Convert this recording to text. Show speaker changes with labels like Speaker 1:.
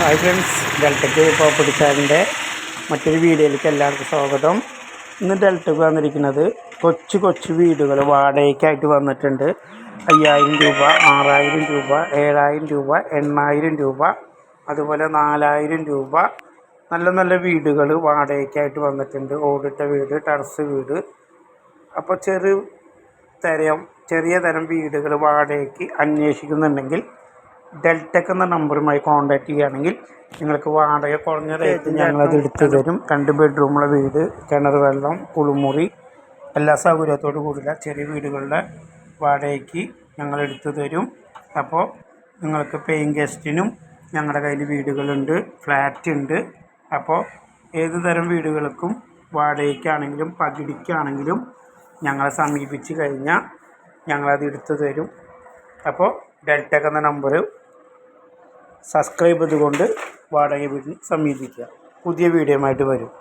Speaker 1: Hi friends, ഡെൽറ്റയ്ക്ക് പ്രോപ്പർട്ടിക്കാരൻ്റെ മറ്റൊരു വീഡിയോയിലേക്ക് എല്ലാവർക്കും സ്വാഗതം. ഇന്ന് ഡെൽറ്റയ്ക്ക് വന്നിരിക്കുന്നത് കൊച്ചു വീടുകൾ വാടകയ്ക്കായിട്ട് വന്നിട്ടുണ്ട്. 5000 രൂപ, 6000 രൂപ, 7000 രൂപ, 8000 രൂപ, അതുപോലെ 4000 രൂപ നല്ല വീടുകൾ വാടകയ്ക്കായിട്ട് വന്നിട്ടുണ്ട്. ഓടിട്ട വീട്, ടെറസ് വീട്. അപ്പോൾ ചെറിയ തരം വീടുകൾ വാടകയ്ക്ക് അന്വേഷിക്കുന്നുണ്ടെങ്കിൽ ഡെൽറ്റക് എന്ന നമ്പറുമായി കോൺടാക്റ്റ് ചെയ്യുകയാണെങ്കിൽ നിങ്ങൾക്ക് വാടക കുറഞ്ഞ റേറ്റ് ഞങ്ങളത് എടുത്തു തരും. 2 ബെഡ്റൂമുള്ള വീട്, കിണർ വെള്ളം, കുളിമുറി, എല്ലാ സൗകര്യത്തോടു കൂടിയുള്ള ചെറിയ വീടുകളുടെ വാടകയ്ക്ക് ഞങ്ങൾ എടുത്തു തരും. അപ്പോൾ നിങ്ങൾക്ക് പേയിങ് ഗസ്റ്റിനും ഞങ്ങളുടെ കയ്യിൽ വീടുകളുണ്ട്, ഫ്ലാറ്റ് ഉണ്ട്. അപ്പോൾ ഏത് തരം വീടുകൾക്കും വാടകയ്ക്കാണെങ്കിലും പകിടിക്കാണെങ്കിലും ഞങ്ങളെ സമീപിച്ച് കഴിഞ്ഞാൽ ഞങ്ങളത് എടുത്തു തരും. അപ്പോൾ ഡെൽറ്റക് എന്ന നമ്പർ സബ്സ്ക്രൈബ് ചെയ്തുകൊണ്ട് വാടക വീടിന് സമീപിക്കുക. പുതിയ വീഡിയോയുമായിട്ട് വരും.